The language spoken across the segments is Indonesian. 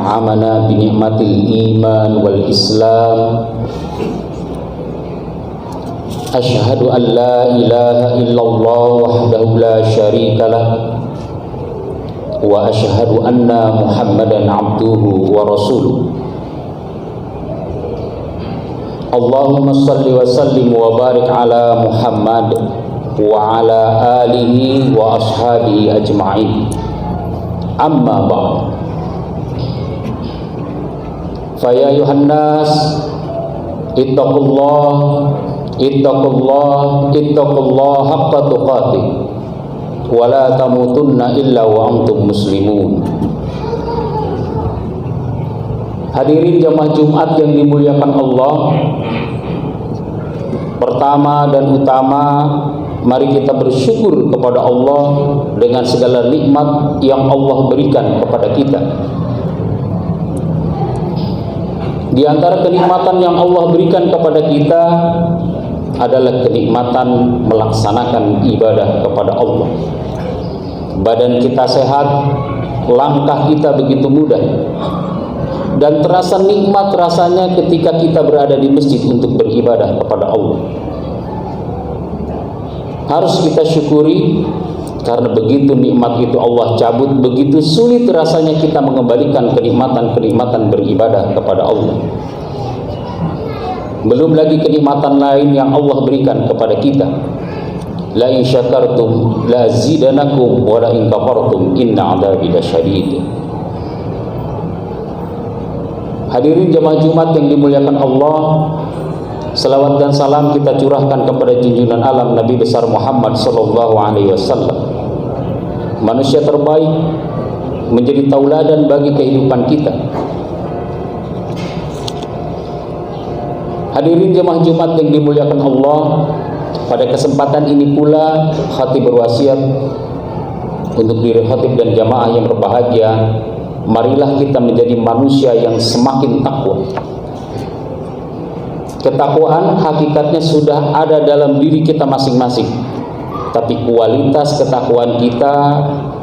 أنعمنا بنعمة الإيمان والإسلام أشهد أن لا إله إلا الله وحده لا شريك له وأشهد أن محمدا عبده ورسوله اللهم صل وسلم وبارك على محمد وعلى آله وأصحابه أجمعين أما بعد فيا أيها الناس اتقوا الله حق تقاته ولا تموتن إلا وأنتم مسلمون. Hadirin jamaah Jumat yang dimuliakan Allah, pertama dan utama mari kita bersyukur kepada Allah dengan segala nikmat yang Allah berikan kepada kita. Di antara kenikmatan yang Allah berikan kepada kita adalah kenikmatan melaksanakan ibadah kepada Allah. Badan kita sehat, langkah kita begitu mudah, dan terasa nikmat rasanya ketika kita berada di masjid untuk beribadah kepada Allah. Harus kita syukuri, karena begitu nikmat itu Allah cabut, begitu sulit rasanya kita mengembalikan kenikmatan-kenikmatan beribadah kepada Allah. Belum lagi kenikmatan lain yang Allah berikan kepada kita. La in syakartum la zidanakum wa la in kafartum inna adzabi lasyadid. Hadirin jemaah Jumat yang dimuliakan Allah, selawat dan salam kita curahkan kepada junjungan alam Nabi besar Muhammad sallallahu alaihi wasallam, manusia terbaik, menjadi tauladan bagi kehidupan kita. Hadirin jemaah Jumat yang dimuliakan Allah, pada kesempatan ini pula khatib berwasiat untuk diri khatib dan jamaah yang berbahagia, marilah kita menjadi manusia yang semakin takwa. Ketakwaan hakikatnya sudah ada dalam diri kita masing-masing, tapi kualitas ketakwaan kita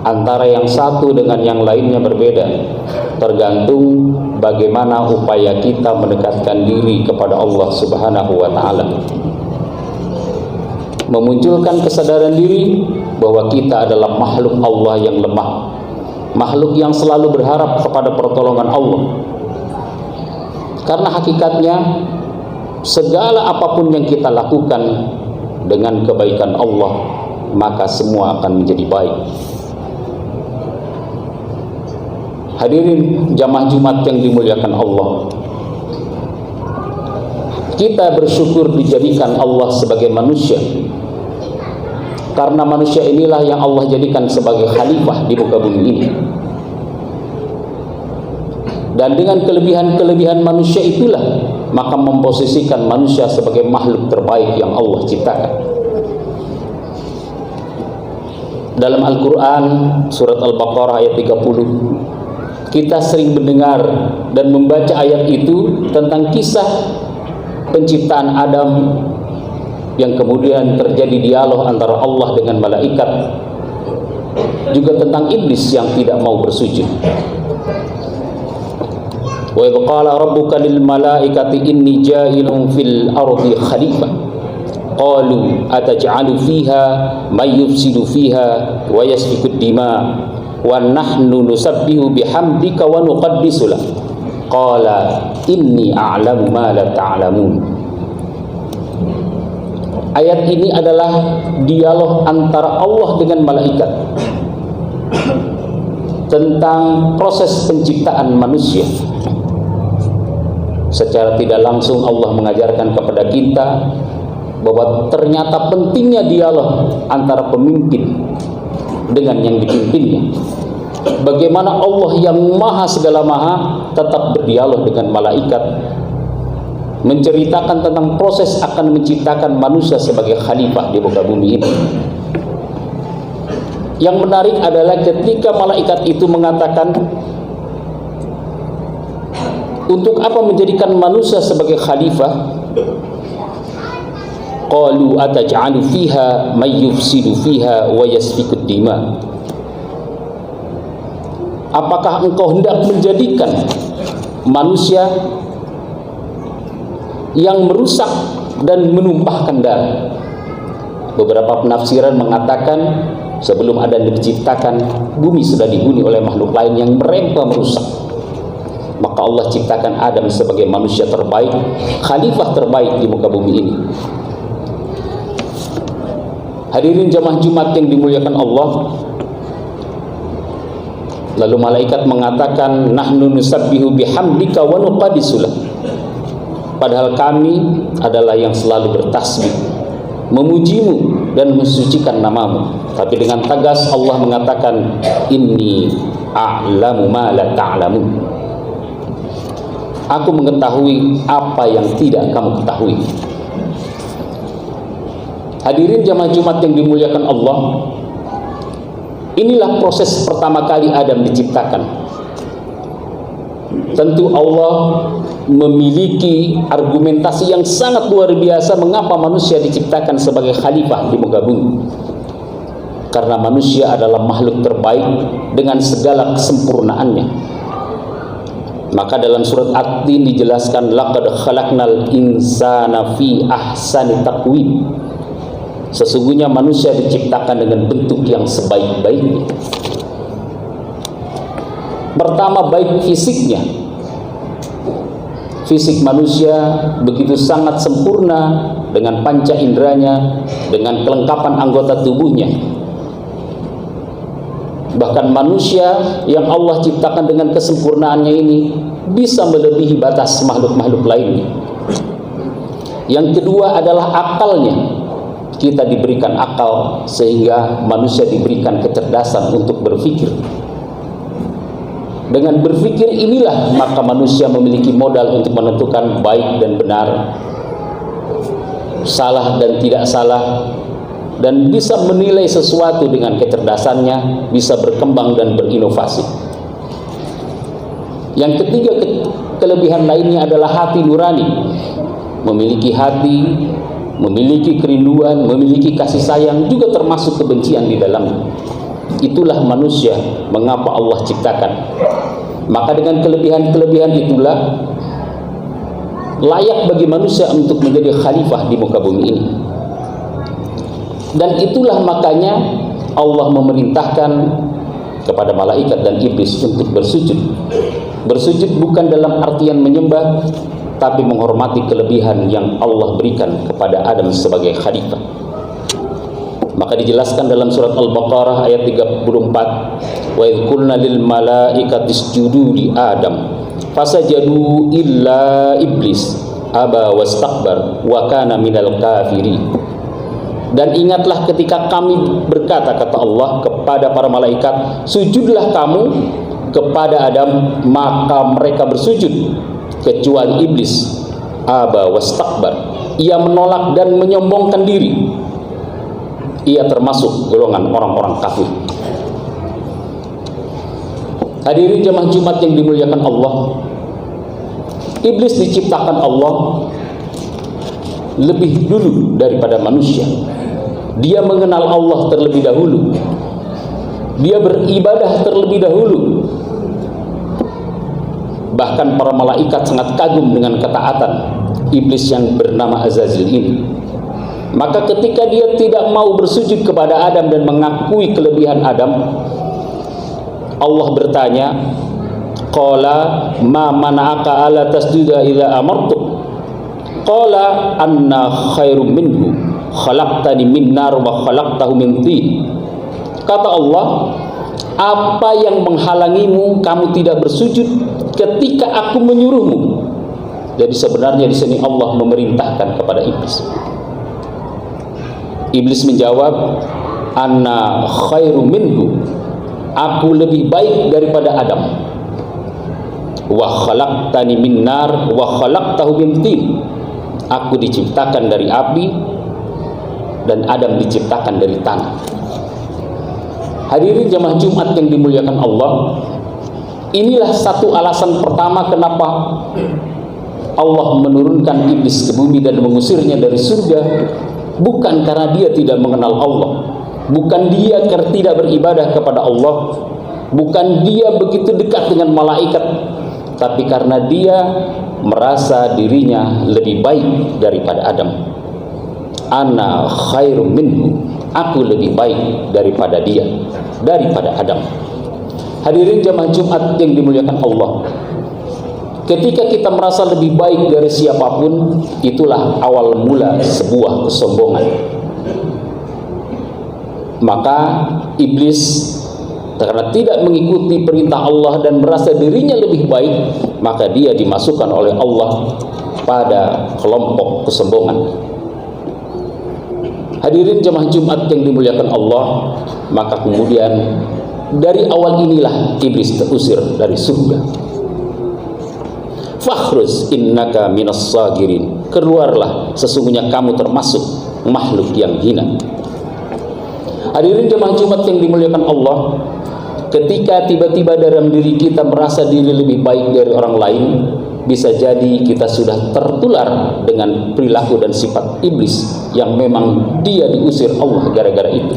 antara yang satu dengan yang lainnya berbeda, tergantung bagaimana upaya kita mendekatkan diri kepada Allah Subhanahu wa ta'ala. Memunculkan kesadaran diri bahwa kita adalah makhluk Allah yang lemah, makhluk yang selalu berharap kepada pertolongan Allah. Karena hakikatnya segala apapun yang kita lakukan dengan kebaikan Allah, maka semua akan menjadi baik. Hadirin jamaah Jumat yang dimuliakan Allah, kita bersyukur dijadikan Allah sebagai manusia, karena manusia inilah yang Allah jadikan sebagai khalifah di muka bumi ini. Dan dengan kelebihan-kelebihan manusia itulah maka memposisikan manusia sebagai makhluk terbaik yang Allah ciptakan. Dalam Al-Quran surat Al-Baqarah ayat 30, kita sering mendengar dan membaca ayat itu tentang kisah penciptaan Adam, yang kemudian terjadi dialog antara Allah dengan malaikat, juga tentang iblis yang tidak mau bersujud. Wa idh qala rabbuka lil malaikati inni ja'ilun fil ardi khalifah qalu ataj'alu fiha may yufsidu fiha wa yasfiku ad-dima wa nahnu nusabbihu bihamdika wa nuqaddisu lak qala inni a'lamu ma la ta'lamun. Ayat ini adalah dialog antara Allah dengan malaikat tentang proses penciptaan manusia. Secara tidak langsung Allah mengajarkan kepada kita bahwa ternyata pentingnya dialog antara pemimpin dengan yang dipimpinnya. Bagaimana Allah yang maha segala maha tetap berdialog dengan malaikat, menceritakan tentang proses akan menciptakan manusia sebagai khalifah di muka bumi ini. Yang menarik adalah ketika malaikat itu mengatakan, untuk apa menjadikan manusia sebagai khalifah? Qalu ataj'alu fiha may yufsidu fiha wa yasfiku ad-dima. apakah engkau hendak menjadikan manusia yang merusak dan menumpahkan darah? Beberapa penafsiran mengatakan sebelum Adam diciptakan, bumi sudah dihuni oleh makhluk lain yang mereka merusak. Maka Allah ciptakan Adam sebagai manusia terbaik, khalifah terbaik di muka bumi ini. Hadirin jamaah Jumat yang dimuliakan Allah, lalu malaikat mengatakan, nahnu nusabbihu bihamdika wa nuqaddisu lak. Padahal kami adalah yang selalu bertasbih, memujimu dan mensucikan namamu. Tapi dengan tegas Allah mengatakan, inni a'lamu ma la ta'lamun. Aku mengetahui apa yang tidak kamu ketahui. Hadirin jamaah Jumat yang dimuliakan Allah, inilah proses pertama kali Adam diciptakan. Tentu Allah memiliki argumentasi yang sangat luar biasa mengapa manusia diciptakan sebagai khalifah di muka bumi. Karena manusia adalah makhluk terbaik dengan segala kesempurnaannya. Maka dalam surat At-Tin dijelaskan, laqad khalaqnal insana fi ahsani taqwim. Sesungguhnya manusia diciptakan dengan bentuk yang sebaik-baiknya. Pertama, baik fisiknya. Fisik manusia begitu sangat sempurna dengan panca inderanya, dengan kelengkapan anggota tubuhnya. Bahkan manusia yang Allah ciptakan dengan kesempurnaannya ini bisa melebihi batas makhluk-makhluk lainnya. Yang kedua adalah akalnya. Kita diberikan akal sehingga manusia diberikan kecerdasan untuk berpikir. Dengan berpikir inilah maka manusia memiliki modal untuk menentukan baik dan benar, salah dan tidak salah, dan bisa menilai sesuatu dengan kecerdasannya, bisa berkembang dan berinovasi. Yang ketiga, kelebihan lainnya adalah hati nurani. Memiliki hati, memiliki kerinduan, memiliki kasih sayang, juga termasuk kebencian di dalamnya. Itulah manusia, mengapa Allah ciptakan. Maka dengan kelebihan-kelebihan itulah layak bagi manusia untuk menjadi khalifah di muka bumi ini. Dan itulah makanya Allah memerintahkan kepada malaikat dan iblis untuk bersujud. Bersujud bukan dalam artian menyembah, tapi menghormati kelebihan yang Allah berikan kepada Adam sebagai khalifah. Maka dijelaskan dalam surat Al-Baqarah ayat 34, wa idh qulna lil malaikati isjudu li Adam fasajadu illa iblis aba wastakbar wa kana minal kafirin. Dan ingatlah ketika kami berkata, kata Allah kepada para malaikat, sujudlah kamu kepada Adam, maka mereka bersujud kecuali iblis, aba wastakbar, ia menolak dan menyombongkan diri. Ia termasuk golongan orang-orang kafir. Hadirin jamaah Jumat yang dimuliakan Allah, iblis diciptakan Allah lebih dulu daripada manusia. Dia mengenal Allah terlebih dahulu. Dia beribadah terlebih dahulu. Bahkan para malaikat sangat kagum dengan ketaatan iblis yang bernama Azazil ini. Maka ketika dia tidak mau bersujud kepada Adam dan mengakui kelebihan Adam, Allah bertanya, qala ma mana'aka alla tasjuda idza amartuk? Qala anna khairum minhu khalaqtani min nar wa khalaqtahu min tin. Kata Allah, apa yang menghalangimu kamu tidak bersujud ketika aku menyuruhmu? Jadi sebenarnya di sini Allah memerintahkan kepada iblis. Iblis menjawab, anna khairum minhu, aku lebih baik daripada Adam. Wa khalaqtani min nar wa khalaqtahu min tin. Aku diciptakan dari api dan Adam diciptakan dari tanah. Hadirin jamaah Jumat yang dimuliakan Allah, inilah satu alasan pertama kenapa Allah menurunkan iblis ke bumi dan mengusirnya dari surga. Bukan karena dia tidak mengenal Allah, bukan dia karena tidak beribadah kepada Allah, Bukan dia begitu dekat dengan malaikat, tapi karena dia merasa dirinya lebih baik daripada Adam. Ana khairum minhu, aku lebih baik daripada dia, daripada Adam. Hadirin jamaah Jumat yang dimuliakan Allah, ketika kita merasa lebih baik dari siapapun, itulah awal mula sebuah kesombongan. Maka iblis karena tidak mengikuti perintah Allah dan merasa dirinya lebih baik, maka dia dimasukkan oleh Allah pada kelompok kesombongan. Hadirin jemaah Jumat yang dimuliakan Allah, maka kemudian dari awal inilah iblis terusir dari surga. Fakhruz innaka minas sagirin, keluarlah, sesungguhnya kamu termasuk makhluk yang hina. Hadirin jemaah Jumat yang dimuliakan Allah, ketika tiba-tiba dalam diri kita merasa diri lebih baik dari orang lain, bisa jadi kita sudah tertular dengan perilaku dan sifat iblis yang memang dia diusir Allah gara-gara itu.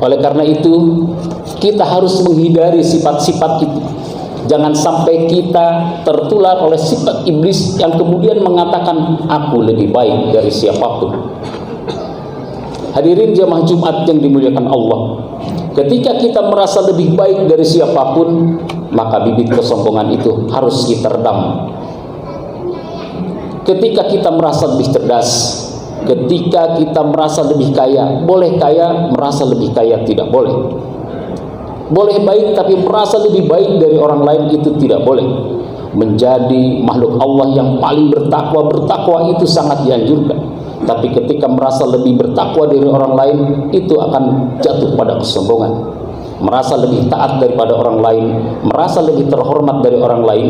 Oleh karena itu, kita harus menghindari sifat-sifat itu. Jangan sampai kita tertular oleh sifat iblis yang kemudian mengatakan aku lebih baik dari siapapun. Hadirin jamaah Jumat yang dimuliakan Allah, ketika kita merasa lebih baik dari siapapun, maka bibit kesombongan itu harus kita redam. Ketika kita merasa lebih cerdas, ketika kita merasa lebih kaya, boleh kaya, merasa lebih kaya tidak boleh. Boleh baik tapi merasa lebih baik dari orang lain, itu tidak boleh. Menjadi makhluk Allah yang paling bertakwa itu sangat dianjurkan. Tapi ketika merasa lebih bertakwa dari orang lain, itu akan jatuh pada kesombongan. Merasa lebih taat daripada orang lain, merasa lebih terhormat dari orang lain,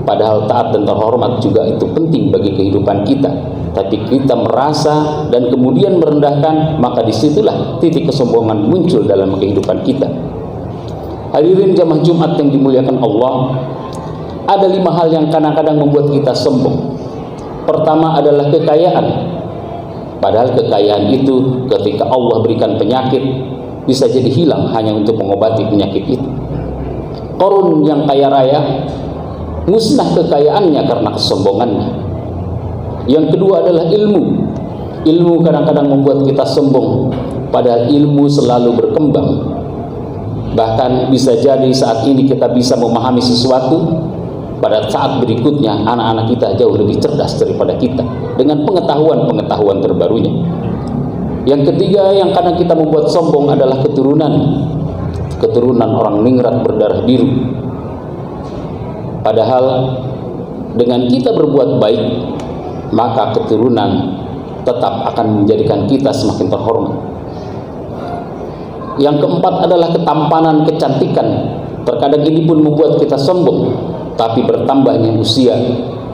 padahal taat dan terhormat juga itu penting bagi kehidupan kita. Tapi kita merasa dan kemudian merendahkan, maka disitulah titik kesombongan muncul dalam kehidupan kita. Hadirin jamaah Jumat yang dimuliakan Allah, ada 5 hal yang kadang-kadang membuat kita sombong. Pertama adalah kekayaan. Padahal kekayaan itu ketika Allah berikan penyakit, bisa jadi hilang hanya untuk mengobati penyakit itu. Qarun yang kaya raya, musnah kekayaannya karena kesombongannya. Yang kedua adalah ilmu. Ilmu kadang-kadang membuat kita sombong, padahal ilmu selalu berkembang. Bahkan bisa jadi saat ini kita bisa memahami sesuatu, pada saat berikutnya anak-anak kita jauh lebih cerdas daripada kita dengan pengetahuan-pengetahuan terbarunya. Yang ketiga yang kadang kita membuat sombong adalah keturunan. Keturunan orang ningrat berdarah biru. Padahal dengan kita berbuat baik, maka keturunan tetap akan menjadikan kita semakin terhormat. Yang keempat adalah ketampanan, kecantikan. Terkadang ini pun membuat kita sombong. Tapi bertambahnya usia,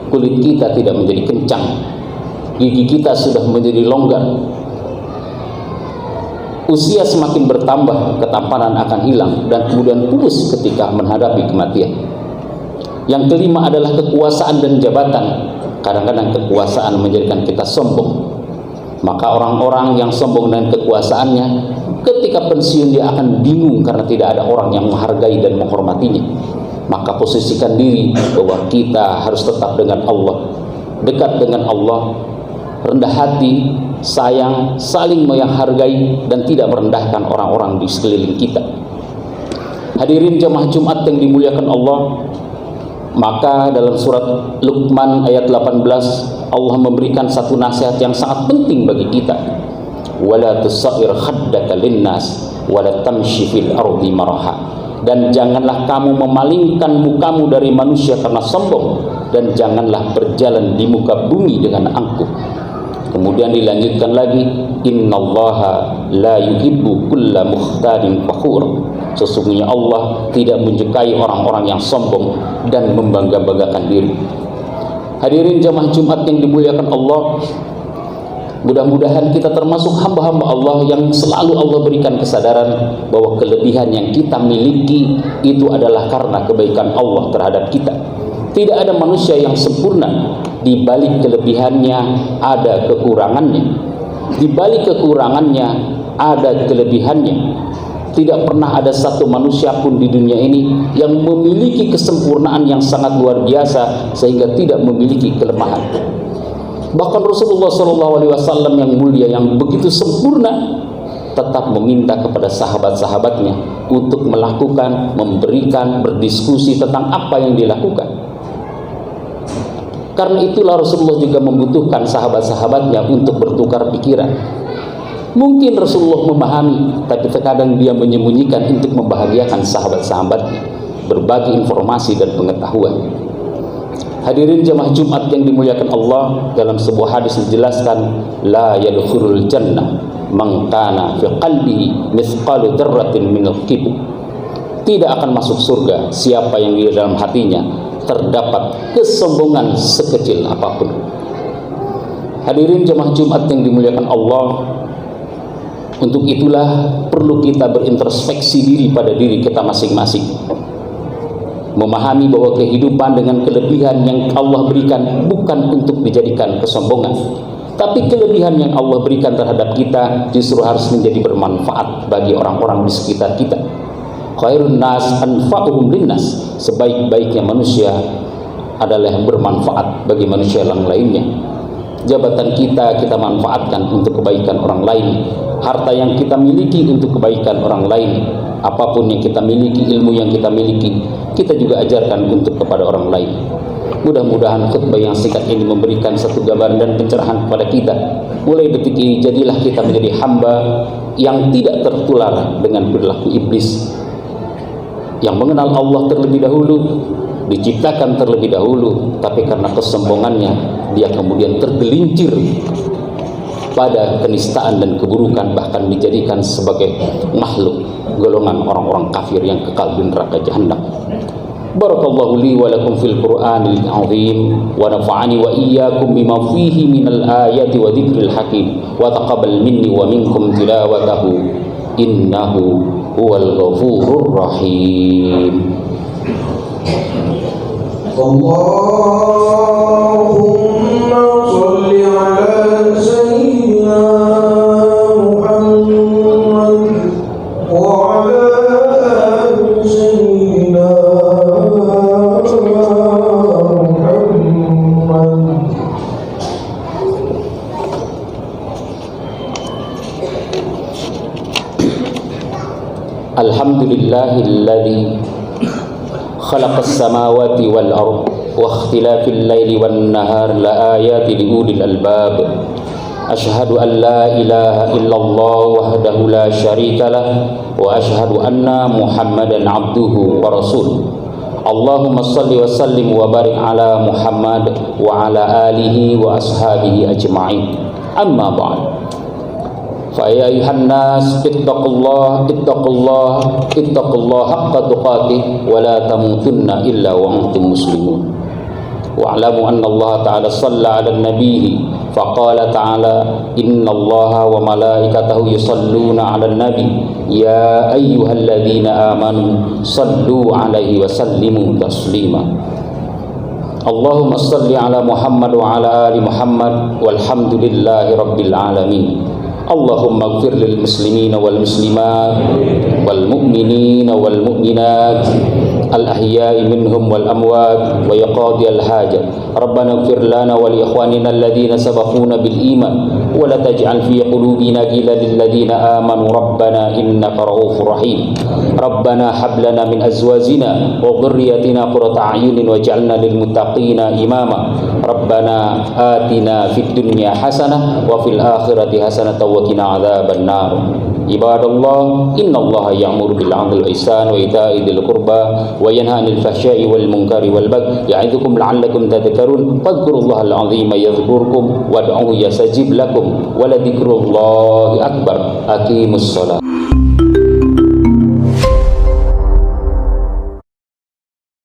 kulit kita tidak menjadi kencang, gigi kita sudah menjadi longgar. Usia semakin bertambah, ketampanan akan hilang dan kemudian pupus ketika menghadapi kematian. Yang kelima adalah kekuasaan dan jabatan. Kadang-kadang kekuasaan menjadikan kita sombong. Maka orang-orang yang sombong dengan kekuasaannya, ketika pensiun dia akan bingung karena tidak ada orang yang menghargai dan menghormatinya. Maka posisikan diri bahwa kita harus tetap dengan Allah, dekat dengan Allah, rendah hati, sayang, saling menghargai dan tidak merendahkan orang-orang di sekeliling kita. Hadirin jamaah Jumat yang dimuliakan Allah, maka dalam surat Luqman ayat 18 Allah memberikan satu nasihat yang sangat penting bagi kita. Wala tusair khaddaka linnas wala tamshi fil ardi maraha. Dan janganlah kamu memalingkan mukamu dari manusia karena sombong, dan janganlah berjalan di muka bumi dengan angkuh. Kemudian dilanjutkan lagi, innallaha la yuhibbu kulla mukhtalin fakhur. Sesungguhnya Allah tidak menyukai orang-orang yang sombong dan membangga-banggakan diri. Hadirin jamaah Jumat yang dimuliakan Allah, mudah-mudahan kita termasuk hamba-hamba Allah yang selalu Allah berikan kesadaran bahwa kelebihan yang kita miliki itu adalah karena kebaikan Allah terhadap kita. Tidak ada manusia yang sempurna. Di balik kelebihannya ada kekurangannya. Di balik kekurangannya ada kelebihannya. Tidak pernah ada satu manusia pun di dunia ini yang memiliki kesempurnaan yang sangat luar biasa sehingga tidak memiliki kelemahan. Bahkan Rasulullah SAW yang mulia, yang begitu sempurna, tetap meminta kepada sahabat-sahabatnya untuk melakukan, memberikan, berdiskusi tentang apa yang dilakukan. Karena itulah Rasulullah juga membutuhkan sahabat-sahabatnya untuk bertukar pikiran. Mungkin Rasulullah memahami, tapi terkadang dia menyembunyikan untuk membahagiakan sahabat-sahabatnya, berbagi informasi dan pengetahuan. Hadirin jemaah Jumat yang dimuliakan Allah, dalam sebuah hadis dijelaskan, la yadkhulul jannah man kana fi qalbihi mithqalu dzarratin minal kibr. Tidak akan masuk surga siapa yang di dalam hatinya terdapat kesombongan sekecil apapun. Hadirin jemaah Jumat yang dimuliakan Allah, untuk itulah perlu kita berintrospeksi diri pada diri kita masing-masing. Memahami bahwa kehidupan dengan kelebihan yang Allah berikan bukan untuk dijadikan kesombongan, tapi kelebihan yang Allah berikan terhadap kita justru harus menjadi bermanfaat bagi orang-orang di sekitar kita. Khairun nas anfa'uhum linnas. Sebaik-baiknya manusia adalah yang bermanfaat bagi manusia yang lainnya. Jabatan kita manfaatkan untuk kebaikan orang lain. Harta yang kita miliki untuk kebaikan orang lain. Apapun yang kita miliki, ilmu yang kita miliki, kita juga ajarkan untuk kepada orang lain. Mudah-mudahan khutbah yang singkat ini memberikan satu gambaran dan pencerahan kepada kita. Mulai detik ini jadilah kita menjadi hamba yang tidak tertular dengan perilaku iblis, yang mengenal Allah terlebih dahulu, diciptakan terlebih dahulu, tapi karena kesombongannya dia kemudian tergelincir pada kenistaan dan keburukan, bahkan dijadikan sebagai makhluk golongan orang-orang kafir yang kekal di neraka jahanam. Barakallahu li wa lakum fil Qur'anil azim wa nafa'ani wa iyyakum bima fihi minal ayati wa dzikril hakim wa taqabbal minni wa minkum tilawatahu innahu huwal ghafurur rahim. Allahumma shalli ala sayyidina Muhammad wa ala ali sayyidina Muhammad. Alhamdulillahilladzi khalaqas samawati wal ard wa ikhtilafil laili wan nahar la ayatin liulil albab. Asyhadu an la ilaha illallah wahdahu la syarika lah wa asyhadu anna Muhammadan abduhu wa rasuluh. Allahumma salli wa sallim wa barik ala Muhammad wa ala alihi wa ashabihi ajma'in. Amma ba'd. Fa ya ayuhan nas ittaqullah haqqa tuqatih wa la tamutunna illa wa antum muslimun. Wa'lamu anna Allah ta'ala shalla 'alan nabiyhi faqala ta'ala innallaha wa malaikatahu yusalluna 'alan nabi ya ayyuhalladzina amanu sallu 'alaihi wa sallimu taslima. Allahumma salli 'ala Muhammad wa 'ala ali Muhammad walhamdulillahi rabbil alamin. Allahumma ighfir lil muslimina wal muslimat wal mu'minina wal mu'minat al ahya'i minhum wal amwat wa yaqadi al hajat. Rabbana ighfir lana wa li ikhwanina alladhina sabaquna bil iman wa la taj'al fi qulubina ghillan lil ladzina amanu rabbana innaka ra'ufur rahim. Rabbana hab lana min azwajina wa dhurriyyatina qurrata a'yunin waj'alna lil muttaqina imama. Rabbana atina fid dunya hasanah wa fil akhirati hasanah wa qina adzaban nar. Ibadallah, innallaha ya'muru bil 'adli wal ihsani wa ita'i dzil qurba wa yanha 'anil fahsya'i wal munkari wal baghi ya'idzukum la'allakum tadhakkarun. Fadhkurullaha al-'azima yadhkurkum wad'uhu yastajib lakum wa la dzikrullahi akbar. Aqimus shalah.